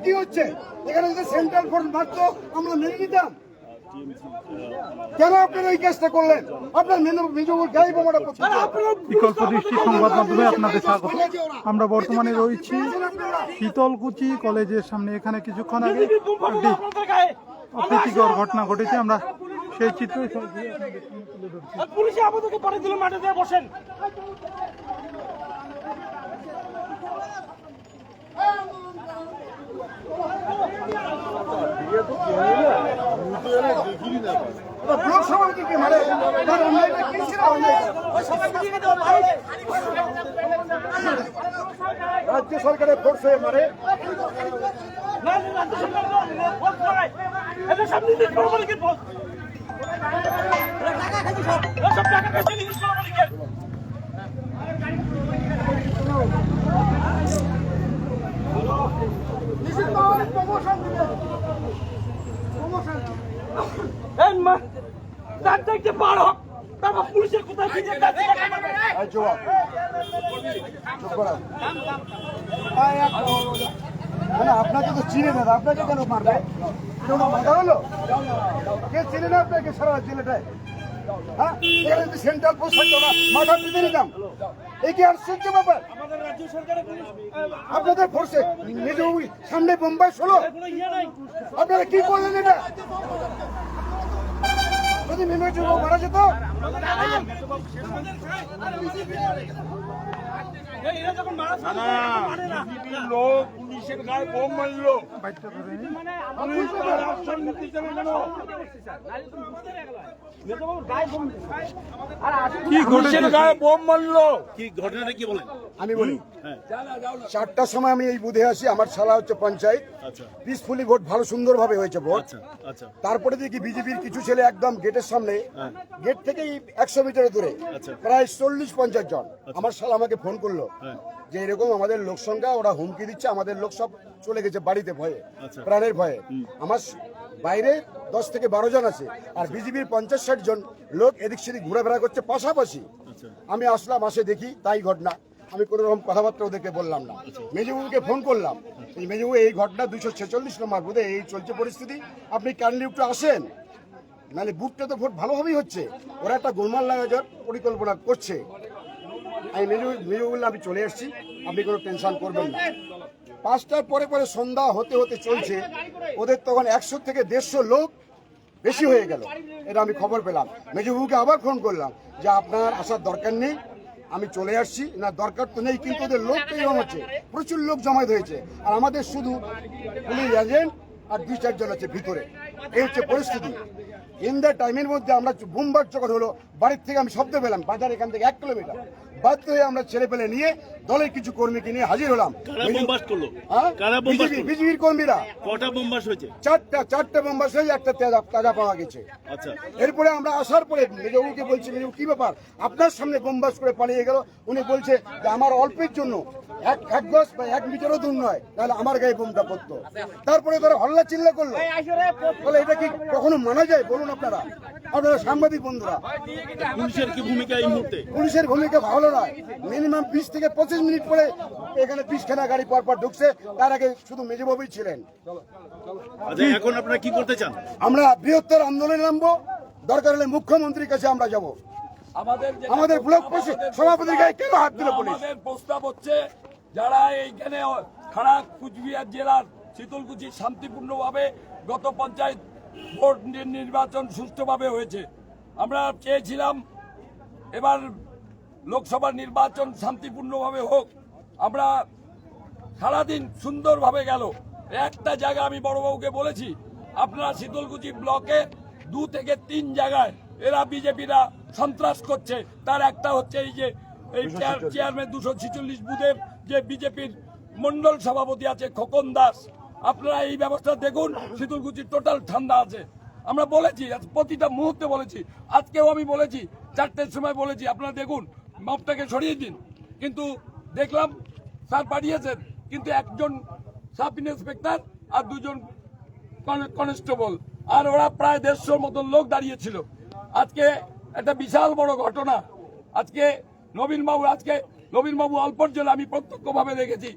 কি হচ্ছে এখানে যদি সেন্ট্রাল ফোর্স মারতো আমরা মেনে নিতাম। কেন আপনারা এই কাজটা করলেন? আপনার বিকল্প দৃষ্টি সংবাদ মাধ্যমে আপনাদের স্বাগত। আমরা বর্তমানে রয়েছি শীতলকুচি কলেজের সামনে। এখানে কিছুক্ষণ আগে একটি অপ্রীতিকর ঘটনা ঘটেছে। আমরা সেই চিত্র পুলিশে আমাদেরকে পরে দিল মাঠে দিয়ে বসেন। রাজ্য সরকারের ফোর্সে মারে পুলিশের কোথায় আপনাকে তো চিনে না, আপনাকে কেন মারবে? মাথা হলো কে চিনে না আপনাকে সারা জেলেটায়? হ্যাঁ, সেন্ট্রাল পোস্ট থাকতো না, মাথা পেতে নিতাম। এই কি আশ্চর্য ব্যাপার? আপনাদের ফোর্সে সামনে বোম্বাই হলো, আপনারা কি করলেন? এটা যদি মিমি যুবক মারা যেত, লোক পুলিশের গায়ে বোম মারলো। কি ঘটেছে? গায়ে বোম মারলো। কি ঘটনাটা কি বলেন? আমি বলি, 4টার সময় আমি এই বুথে আসি। আমার শালা হচ্ছে পঞ্চায়েত, পিসফুলি ভোট ভালো সুন্দর ভাবে হয়েছে ভোট। তারপরে দেখি বিজেপির কিছু ছেলে একদম গেটের সামনে, গেট থেকেই 100 মিটার দূরে প্রায় 40-50 জন আমার শালা আমাকে ফোন করলো যে এরকম আমাদের লোক সংখ্যা, ওরা হুমকি দিচ্ছে, আমাদের লোক সব চলে গেছে বাড়িতে ভয়ে, প্রাণের ভয়ে। আমার বাইরে 10 থেকে 12 জন আছে, আর বিজেপির 50-60 জন লোক এদিক সেদিক ঘোরাফেরা করছে পাশাপাশি। আমি আসলাম, আসে দেখি তাই ঘটনা। আমি কোনো রকম কথাবার্তা ওদেরকে বললাম না। মেজবাবুকে ফোন করলাম, মেজবাবু এই ঘটনা 246 নম্বর বুথে এই চলছে পরিস্থিতি, আপনি কাইন্ডলি একটু আসেন, নাহলে বুথটা তো ভোট ভালোভাবেই হচ্ছে, ওরা একটা গোলমাল লাগানোর পরিকল্পনা করছে। আমি মেজবাবু বললাম আমি চলে এসেছি, আপনি কোনো টেনশন করবেন না। 5টার পরে পরে সন্ধ্যা হতে হতে চলছে, ওদের তখন 100 থেকে 150 লোক বেশি হয়ে গেল। এটা আমি খবর পেলাম। মেজবাবুকে আবার ফোন করলাম যে আপনার আসার দরকার নেই, আমি চলে আসছি। না, দরকার তো নেই, কিন্তু ওদের লোক তো এরকম হচ্ছে, প্রচুর লোক জমায়েত হয়েছে, আর আমাদের শুধু পুলিশ এজেন্ট আর 2-4 জন আছে ভিতরে। এই হচ্ছে পরিস্থিতি। ইন দ্য টাইমের মধ্যে আমরা বোমবার যখন হলো, বাড়ির থেকে আমি শব্দ পেলাম, বাজার এখান থেকে 1 কিলোমিটার, বাধ্য হয়ে আমরা ছেলে পেলে নিয়ে দলের কিছু কর্মীকে নিয়ে হাজির হলাম। বিজেপির কর্মীরা। কটা বোমবাস হয়েছে? 4টা বোমবাস হয়ে একটা তাজা পাওয়া গেছে। এরপরে আমরা আসার পরে মেজবাবুকে বলছি, মেজবাবু কি ব্যাপার, আপনার সামনে বোমবাস করে পালিয়ে গেল? উনি বলছে যে আমার অল্পের জন্য 1 গজ বা 1 মিটারও দূর নয়, তাহলে আমার গায়ে বোমটা পড়তো। তারপরে তারা হল্লা চিল্লা করলো। বলে এটা কি কখনো মানা যায়? বলুন আপনারা সাংবাদিক বন্ধুরা। পুলিশের কি ভূমিকা এই মুহূর্তে? পুলিশের ভূমিকা ভালো নয়। মিনিমাম 20 থেকে 25 মিনিট পরে এখানে 20খানা গাড়ি পরপর ঢুকছে, তার আগে শুধু মেজবাবুই ছিলেন। এখন আপনারা কি করতে চান? আমরা বৃহত্তর আন্দোলনে নামবো, দরকার হলে মুখ্যমন্ত্রীর কাছে আমরা যাব। আমাদের ব্লক সভাপতির গায়ে কেন হাত দিল পুলিশ? আমাদের প্রস্তাব হচ্ছে, যারা এইখানে খাড়া কুচবিহার জেলার শীতলকুচি শান্তিপূর্ণভাবে গত পঞ্চায়েত ভোট নির্বাচন সুষ্ঠুভাবে হয়েছে, আমরা চেয়েছিলাম এবার লোকসভা নির্বাচন শান্তিপূর্ণভাবে হোক। আমরা সারাদিন সুন্দরভাবে গেল। একটা জায়গা আমি বড়বাবুকে বলেছি, আপনারা শীতলকুচি ব্লকে 2 থেকে 3 জায়গায় এরা বিজেপিরা সন্ত্রাস করছে। তার একটা হচ্ছে এই যে এই চেয়ারম্যান 246 বুথের যে বিজেপির মন্ডল সভাপতি আছে খোকন দাস, আপনারা এই ব্যবস্থা দেখুন। শীতলকুচির টোটাল ঠান্ডা আছে। আমরা বলেছি, প্রতিটা মুহূর্তে বলেছি, আজকেও আমি বলেছি, 4টের সময় বলেছি আপনারা দেখুন মপটাকে সরিয়ে দিন। কিন্তু দেখলাম স্যার পাঠিয়েছেন, কিন্তু একজন সাব ইন্সপেক্টর আর 2জন কনস্টেবল, আর ওরা প্রায় 150 মতন লোক দাঁড়িয়েছিল। আজকে একটা বিশাল বড় ঘটনা। আজকে নবীনবাবু অল্পর জন্য আমি প্রত্যক্ষভাবে দেখেছি,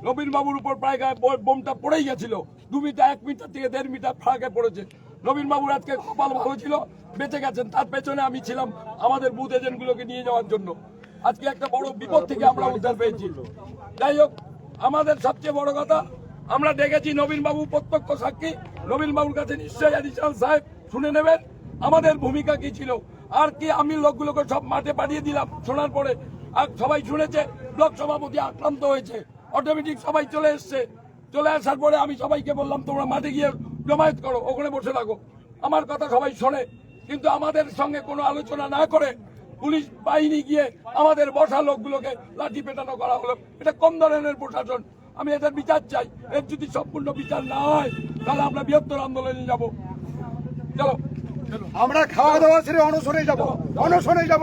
নবীনবাবুর উপর প্রায় বোমটা পড়েই গেছিল। 2 মিটার 1 মিটার থেকে 1.5 মিটার ফাঁকে পড়েছে। নবীনবাবুর আজকে কপাল ভালো ছিল, বেঁচে গেছেন। তার পেছনে আমি ছিলাম আমাদের বুথ এজেন্টগুলোকে নিয়ে যাওয়ার জন্য। আজকে একটা বড় বিপদ থেকে আমরা উদ্ধার পেয়েছি। যাই হোক, আমাদের সবচেয়ে বড় কথা, আমরা দেখেছি নবীনবাবু প্রত্যক্ষ সাক্ষী। নবীনবাবুর কাছে নিশ্চয়ই অ্যাডিশনাল সাহেব শুনে নেবেন আমাদের ভূমিকা কি ছিল। আর কি আমি লোকগুলোকে সব মাঠে পাঠিয়ে দিলাম শোনার পরে, আর সবাই শুনেছে। ব্লক সভাপতি আক্রান্ত হয়েছে, অটোমেটিক সবাই চলে এসছে। চলে আসার পরে আমি সবাইকে বললাম তোমরা মাঠে গিয়ে জমায়েত করো, ওখানে বসে থাকো। আমার কথা সবাই শোনে, কিন্তু আমাদের সঙ্গে কোনো আলোচনা না করে পুলিশ বাহিনী গিয়ে আমাদের বসা লোকগুলোকে লাঠি পেটানো করা হলো। এটা কোন ধরনের প্রশাসন? আমি এটার বিচার চাই। এর যদি সম্পূর্ণ বিচার না হয় তাহলে আমরা বৃহত্তর আন্দোলনে যাব। চলো, আমরা খাওয়া দাওয়া ছেড়ে অনশনে যাব,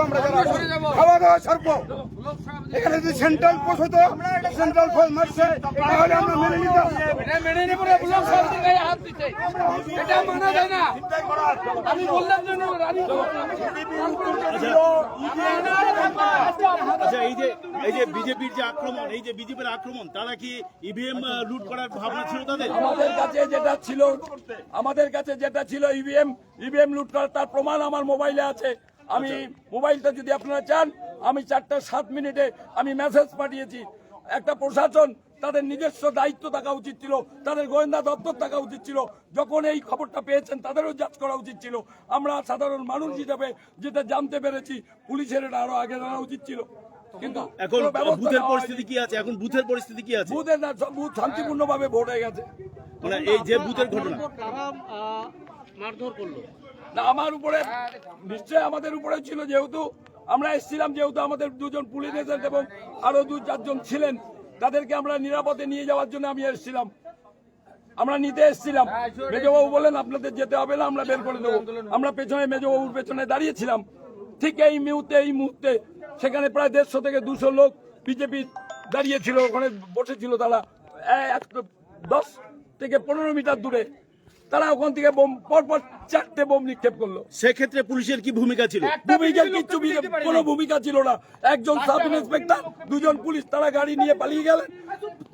আমরা যারা খাওয়া দাওয়া ছাড়বো। এখানে যদি সেন্ট্রাল পোস্ট হতো, সেন্ট্রাল ফোর্স মারছে, তাহলে আমরা মেনে নিতাম। মেনে নেব না, ব্লক সভাপতির গায়ে হাত দিতে, এটা মানা যায় না। আমি বললাম যে আচ্ছা, এই যে বিজেপির যে আক্রমণ, এই যে বিজেপির আক্রমণ, তারা কি ইভিএম লুট করার ভাবনা ছিল তাদের? আমাদের কাছে যেটা ছিল ইভিএম লুট করার, তার প্রমাণ আমার মোবাইলে আছে। আমি মোবাইলটা যদি আপনারা চান, আমি 4:07 আমি মেসেজ পাঠিয়েছি। একটা প্রশাসন, তাদের নিজস্ব দায়িত্ব থাকা উচিত ছিল, তাদের গোয়েন্দা দপ্তর থাকা উচিত ছিল। যখন এই খবরটা পেয়েছেন তাদেরও যাচ করা উচিত ছিল। আমরা সাধারণ মানুষ হিসাবে যেটা জানতে পেরেছি, পুলিশের এটা আরো আগে জানা উচিত ছিল। কিন্তু এখন কোনো ব্যবস্থা বুথের নেওয়া পরিস্থিতি হয়নি। কি আছে? এখন বুথের পরিস্থিতি কি আছে? বুথের না, সব বুথ শান্তিপূর্ণভাবে ভোট হয়ে গেছে। মানে এই যে বুথের ঘটনা, মারধর করলো না আমার উপরে, নিশ্চয়ই আমাদের উপরে ছিল। যেহেতু আমরা এসেছিলাম, যেহেতু আমাদের 2জন পুলিশ এজেন্ট এবং আরো 2-4 জন ছিলেন, তাদেরকে আমরা নিরাপদে নিয়ে যাওয়ার জন্য আমি এসেছিলাম। আমরা নিতে এসেছিলাম। মেজবাবু বলেন আপনাদের যেতে হবে না, আমরা বের করে দেবো। আমরা পেছনে, মেজবাবুর পেছনে দাঁড়িয়েছিলাম। ঠিক এই মুহূর্তে সেখানে প্রায় 150 থেকে 200 লোক বিজেপি দাঁড়িয়েছিল, ওখানে বসেছিল। তারা 10 থেকে 15 মিটার দূরে, তারা ওখান থেকে পরপর 4টে বোম নিক্ষেপ করলো। সেক্ষেত্রে পুলিশের কি ভূমিকা ছিল? কোনো ভূমিকা ছিল না। একজন সাব ইন্সপেক্টর, 2জন পুলিশ, তারা গাড়ি নিয়ে পালিয়ে গেলেন,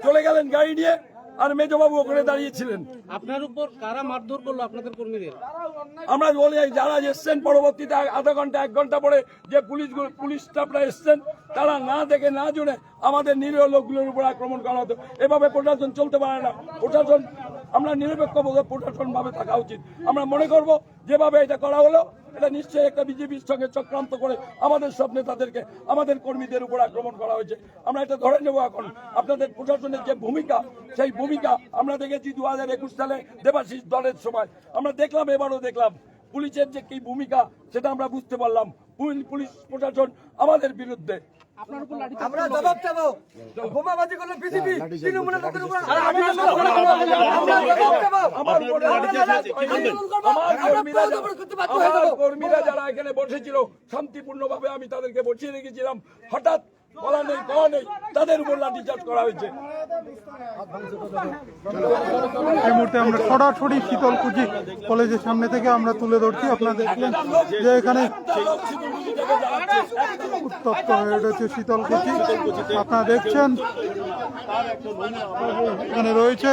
চলে গেলেন গাড়ি নিয়ে। আর মেজবাবু ওখানে দাঁড়িয়েছিলেন। আপনার উপর কারা মারধর করলো আপনাদের কর্মীদের? আমরা বলি যারা এসছেন পরবর্তীতে আধা ঘন্টা 1 ঘন্টা পরে যে পুলিশ স্টাফরা এসছেন, তারা না দেখে না জুনে আমাদের নিরীহ লোকগুলোর উপর আক্রমণ করা হতো। এভাবে প্রশাসন চলতে পারে না। প্রশাসন, আমরা নিরপেক্ষ প্রশাসন ভাবে থাকা উচিত। আমরা মনে করব যেভাবে এটা করা হলো, এটা নিশ্চয়ই একটা বিজেপির সঙ্গে চক্রান্ত করে আমাদের সব নেতাদেরকে, আমাদের কর্মীদের উপর আক্রমণ করা হয়েছে। আমরা এটা ধরে নেব। এখন আপনাদের প্রশাসনের যে ভূমিকা, সেই ভূমিকা আমরা দেখেছি 2021 সালে দেবাশিস দলের সময়, আমরা দেখলাম, এবারও দেখলাম। পুলিশের যে কি ভূমিকা সেটা আমরা বুঝতে পারলাম। পুলিশ প্রশাসন আমাদের বিরুদ্ধে। আমরা জবাব চাবো। বোমাবাজি করলো বিজেপি, তৃণমূলের লোকের উপর আমার কর্মীরা যারা এখানে বসেছিল শান্তিপূর্ণভাবে, আমি তাদেরকে বসিয়ে রেখেছিলাম। হঠাৎ বলা নেই কওয়া নেই, তাদের উপর লাঠিচার্জ করা হয়েছে। এই মুহূর্তে আমরা সরাসরি শীতলকুচি কলেজের সামনে থেকে আমরা তুলে ধরছি। আপনারা দেখলেন যে এখানে উত্তপ্ত হয়ে উঠেছে শীতলকুচি। আপনারা দেখছেন এখানে রয়েছে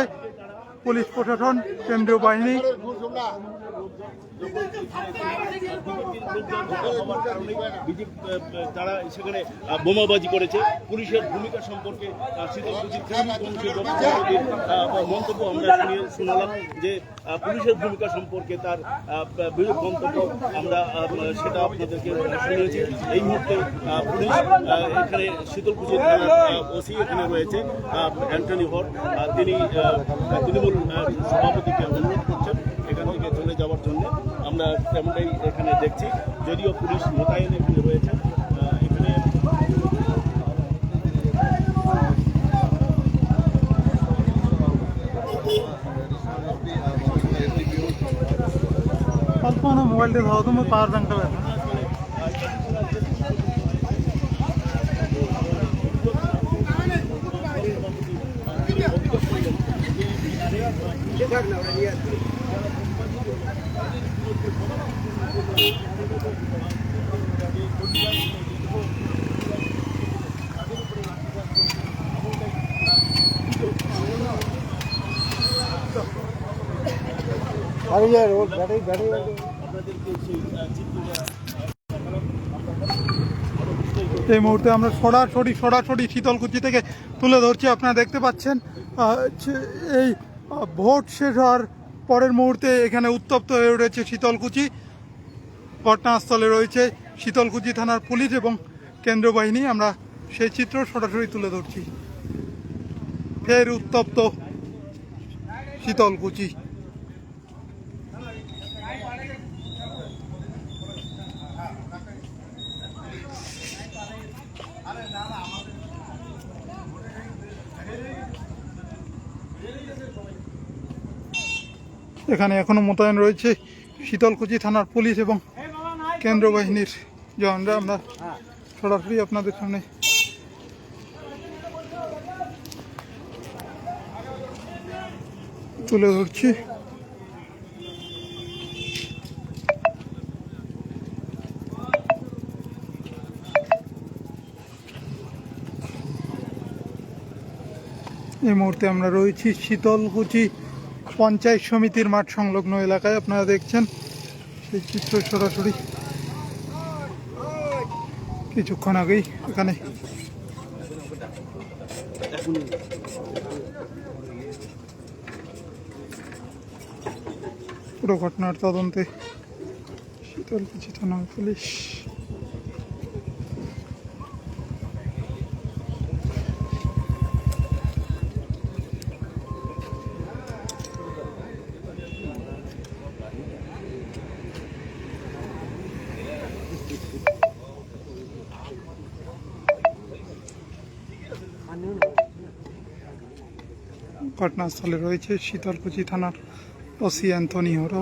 পুলিশ প্রশাসন, কেন্দ্রীয় বাহিনী। তারা সেখানে বোমাবাজি করেছে। পুলিশের ভূমিকা সম্পর্কে শীতলকুচির মন্তব্য আমরা শোনালাম, যে পুলিশের ভূমিকা সম্পর্কে তার মন্তব্য আমরা সেটা আপনাদেরকে শুনিয়েছি। এই মুহূর্তে পুলিশ এখানে শীতলকুচির ওসি এখানে রয়েছে অ্যান্টনি হর, তিনি তৃণমূল সভাপতিকে অনুরোধ করছেন এখান থেকে চলে যাওয়ার জন্য। আমরা তেমনটাই এখানে দেখছি, যদিও পুলিশ মোতায়েন এখানে রয়েছে। এখানে অল্প না মোবাইলটা ধরো তুমি পাওয়ার ব্যাংকটা ব্যাপার এই মুহূর্তে আমরা সরাসরি শীতলকুচি থেকে তুলে ধরছি। আপনারা দেখতে পাচ্ছেন এই ভোট শেষ হওয়ার পরের মুহূর্তে এখানে উত্তপ্ত হয়ে উঠেছে শীতলকুচি। ঘটনাস্থলে রয়েছে শীতলকুচি থানার পুলিশ এবং কেন্দ্রীয় বাহিনী। আমরা সেই চিত্র সরাসরি তুলে ধরছি। ফের উত্তপ্ত শীতলকুচি। এখানে এখনো মোতায়েন রয়েছে শীতলকুচি থানার পুলিশ এবং কেন্দ্র বাহিনীর জওয়ানরা। আমরা সরাসরি আপনাদের সামনে তুলে ধরছি। এই মুহূর্তে আমরা রয়েছি শীতলকুচি পঞ্চায়েত সমিতির মাঠ সংলগ্ন এলাকায়। আপনারা দেখছেন সেই চিত্র সরাসরি কিছুক্ষণ আগেই এখানে পুরো ঘটনার তদন্তে শীতলকুচি থানার পুলিশ। ঘটনাস্থলে রয়েছে শীতলকুচি থানার ওসি অ্যান্থনি হরা।